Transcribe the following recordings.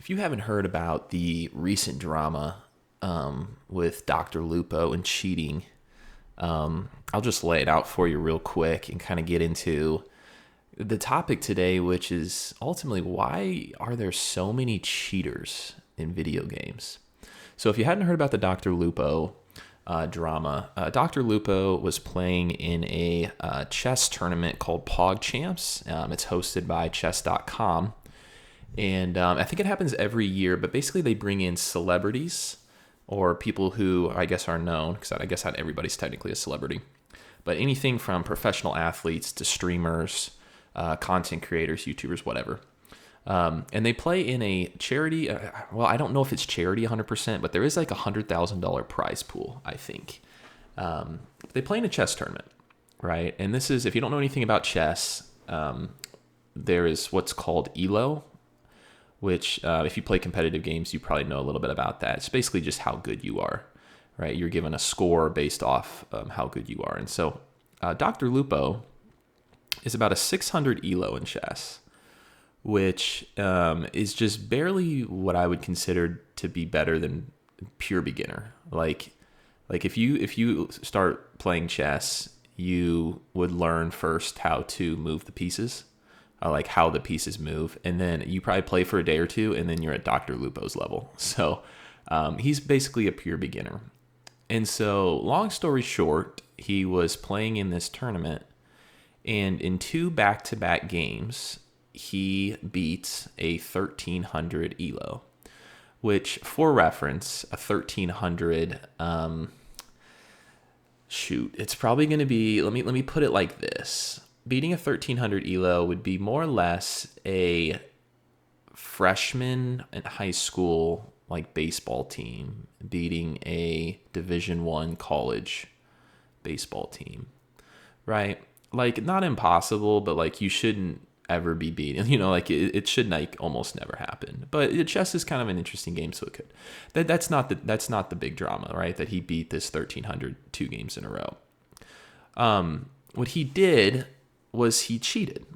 If you haven't heard about the recent drama with Dr. Lupo and cheating, I'll just lay it out for you real quick and kind of get into the topic today, which is ultimately why are there so many cheaters in video games? So if you hadn't heard about the Dr. Lupo drama, Dr. Lupo was playing in a chess tournament called PogChamps. It's hosted by chess.com. And I think it happens every year, but basically they bring in celebrities or people who I guess are known, because I guess not everybody's technically a celebrity, but anything from professional athletes to streamers, content creators, YouTubers, whatever. And they play in a charity. Well, I don't know if it's charity 100%, but there is like a $100,000 prize pool, I think. They play in a chess tournament, right? And this is, if you don't know anything about chess, there is what's called ELO, which if you play competitive games, you probably know a little bit about that. It's basically just how good you are, right? You're given a score based off how good you are. And so Dr. Lupo is about a 600 ELO in chess, which is just barely what I would consider to be better than pure beginner. Like if you start playing chess, you would learn first how to move the pieces, like how the pieces move, and then you probably play for a day or two, and then you're at Dr. Lupo's level. So he's basically a pure beginner. And so, long story short, he was playing in this tournament, and in two back-to-back games, he beats a 1300 ELO, which, for reference, a 1300, it's probably going to be, let me put it like this. Beating a 1300 ELO would be more or less a freshman in high school like baseball team beating a Division I college baseball team, right? Like, not impossible, but like you shouldn't ever be beaten. Like it should like almost never happen. But chess is kind of an interesting game, so it could. That's not the big drama, right? That he beat this 1300 two games in a row. What he did was he cheated.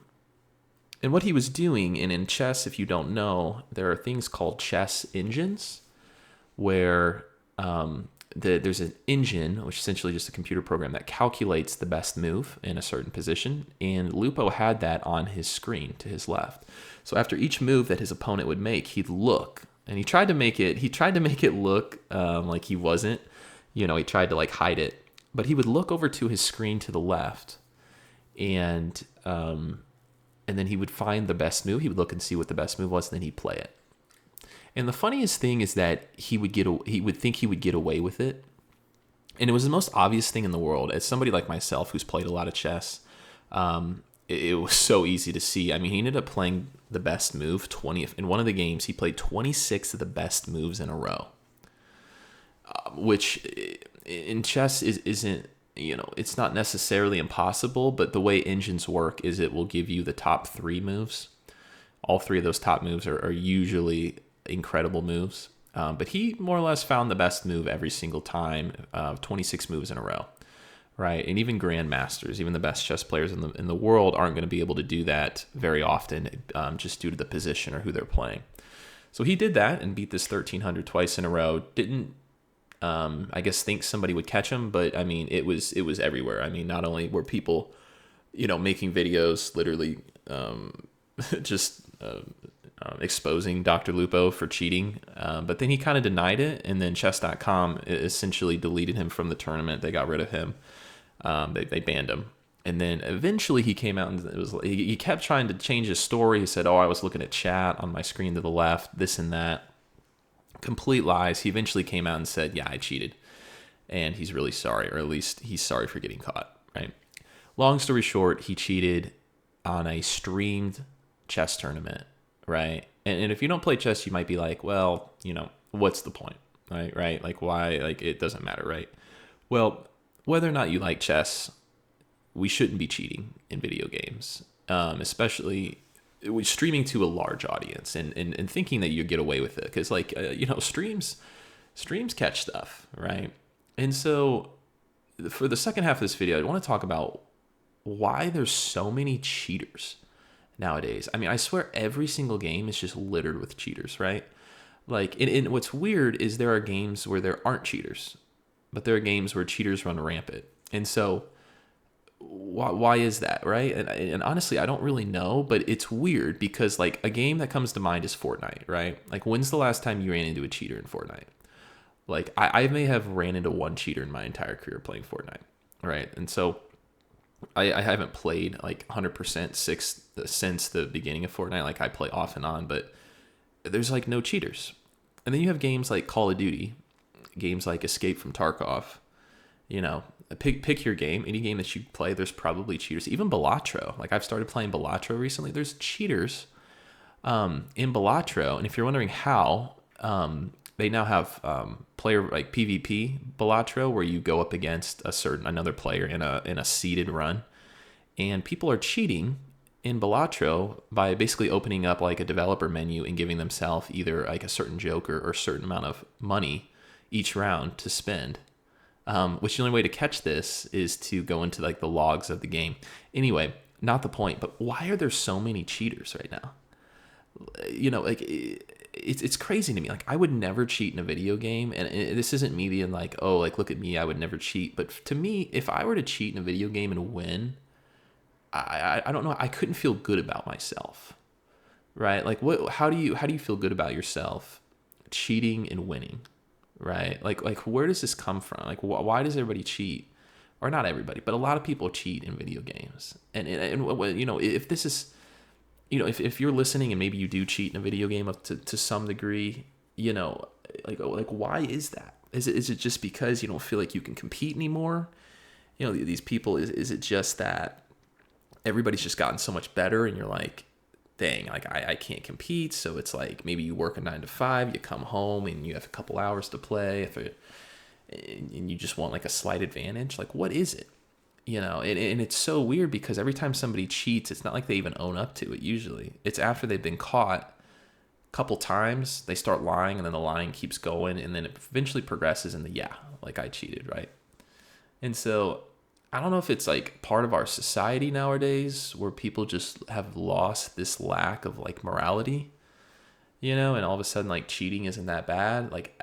And what he was doing, and in chess, if you don't know, there are things called chess engines, where there's an engine, which is essentially just a computer program that calculates the best move in a certain position, and Lupo had that on his screen to his left. So after each move that his opponent would make, he'd look, and he tried to make it look like he wasn't, he tried to like hide it, but he would look over to his screen to the left, and then he would find the best move. He would look and see what the best move was, and then he'd play it. And the funniest thing is that he would think he would get away with it, and it was the most obvious thing in the world. As somebody like myself who's played a lot of chess, it was so easy to see. I mean, he ended up playing the best move 20 in one of the games. He played 26 of the best moves in a row, which in chess isn't. It's not necessarily impossible, but the way engines work is it will give you the top three moves. All three of those top moves are usually incredible moves. But he more or less found the best move every single time, 26 moves in a row, right? And even grandmasters, even the best chess players in the world aren't going to be able to do that very often, just due to the position or who they're playing. So he did that and beat this 1300 twice in a row. Didn't I guess think somebody would catch him, but I mean it was everywhere. I mean, not only were people making videos literally just exposing Dr. Lupo for cheating, but then he kind of denied it, and then chess.com essentially deleted him from the tournament. They got rid of him. They banned him, and then eventually he came out, and he kept trying to change his story. He said, I was looking at chat on my screen to the left, this and that. Complete lies. He eventually came out and said, I cheated, and he's really sorry, or at least he's sorry for getting caught, right? Long story short, he cheated on a streamed chess tournament, right? And if you don't play chess, you might be like, well, what's the point, right? Like, why? Like, it doesn't matter, right? Well, whether or not you like chess, we shouldn't be cheating in video games, especially streaming to a large audience and thinking that you get away with it, because streams catch stuff, right? And so for the second half of this video, I want to talk about why there's so many cheaters nowadays. I mean, I swear every single game is just littered with cheaters, right? Like, and what's weird is there are games where there aren't cheaters, but there are games where cheaters run rampant. And so, why is that, right? And honestly, I don't really know, but it's weird because, like, a game that comes to mind is Fortnite, right? Like, when's the last time you ran into a cheater in Fortnite? Like, I may have ran into one cheater in my entire career playing Fortnite, right? And so I haven't played like 100% since the beginning of Fortnite. Like, I play off and on, but there's like no cheaters. And then you have games like Call of Duty, games like Escape from Tarkov. You know, pick your game. Any game that you play, there's probably cheaters. Even Balatro. Like, I've started playing Balatro recently. There's cheaters in Balatro, and if you're wondering how, they now have player like PvP Balatro, where you go up against another player in a seeded run, and people are cheating in Balatro by basically opening up like a developer menu and giving themselves either like a certain joker or a certain amount of money each round to spend. Which the only way to catch this is to go into like the logs of the game. Anyway, not the point, but why are there so many cheaters right now? You know, like, it's crazy to me. Like, I would never cheat in a video game, and this isn't me being like, oh, like, look at me, I would never cheat. But to me, if I were to cheat in a video game and win, I don't know, I couldn't feel good about myself, right? Like, how do you feel good about yourself cheating and winning, right? Like where does this come from? Like, why does everybody cheat? Or not everybody, but a lot of people cheat in video games. And you know, if this is, you know, if you're listening and maybe you do cheat in a video game up to some degree, you know, like why is that? Is it just because you don't feel like you can compete anymore? You know, these people, is it just that everybody's just gotten so much better and you're like, dang, like I can't compete. So it's like maybe you work a 9 to 5, you come home and you have a couple hours to play, and you just want like a slight advantage. Like, what is it? You know, and it's so weird because every time somebody cheats, it's not like they even own up to it. Usually it's after they've been caught a couple times, they start lying, and then the lying keeps going, and then it eventually progresses into, yeah, like, I cheated, right? And so I don't know if it's like part of our society nowadays where people just have lost this lack of like morality, you know, and all of a sudden like cheating isn't that bad. Like,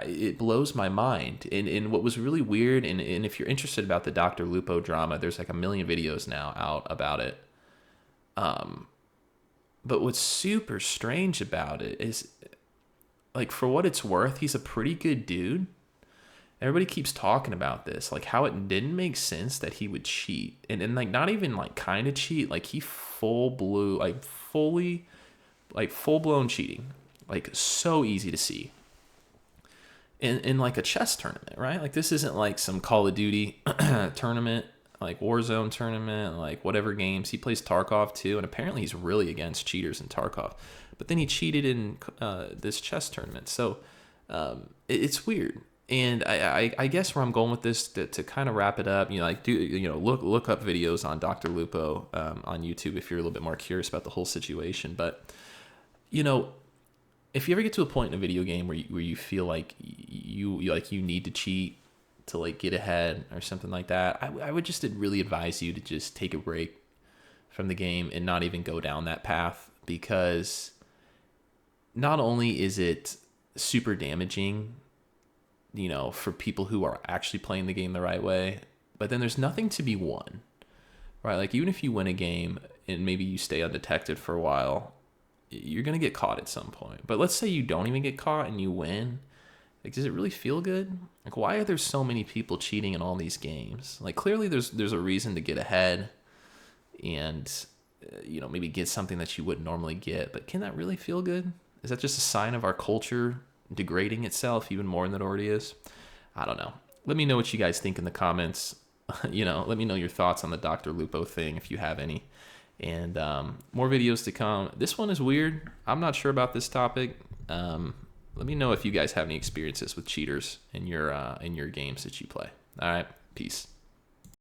it blows my mind. And what was really weird, and if you're interested about the Dr. Lupo drama, there's like a million videos now out about it. But what's super strange about it is, like, for what it's worth, he's a pretty good dude. Everybody keeps talking about this, like how it didn't make sense that he would cheat, and like not even like kind of cheat, like he full blown cheating, like so easy to see. In like a chess tournament, right? Like, this isn't like some Call of Duty tournament, like Warzone tournament, like whatever games. He plays Tarkov too, and apparently he's really against cheaters in Tarkov. But then he cheated in this chess tournament. So it's weird. And I guess where I'm going with this, to kind of wrap it up, you know, like, look up videos on Dr. Lupo on YouTube if you're a little bit more curious about the whole situation. But, you know, if you ever get to a point in a video game where you feel like you need to cheat to like get ahead or something like that, I would just really advise you to just take a break from the game and not even go down that path, because not only is it super damaging, you know, for people who are actually playing the game the right way, but then there's nothing to be won, right? Like, even if you win a game and maybe you stay undetected for a while, you're going to get caught at some point. But let's say you don't even get caught and you win. Like, does it really feel good? Like, why are there so many people cheating in all these games? Like, clearly there's a reason to get ahead and, you know, maybe get something that you wouldn't normally get. But can that really feel good? Is that just a sign of our culture degrading itself even more than it already is? I don't know. Let me know what you guys think in the comments. You know, let me know your thoughts on the Dr. Lupo thing if you have any. And more videos to come. This one is weird. I'm not sure about this topic. Let me know if you guys have any experiences with cheaters in your games that you play. All right, peace.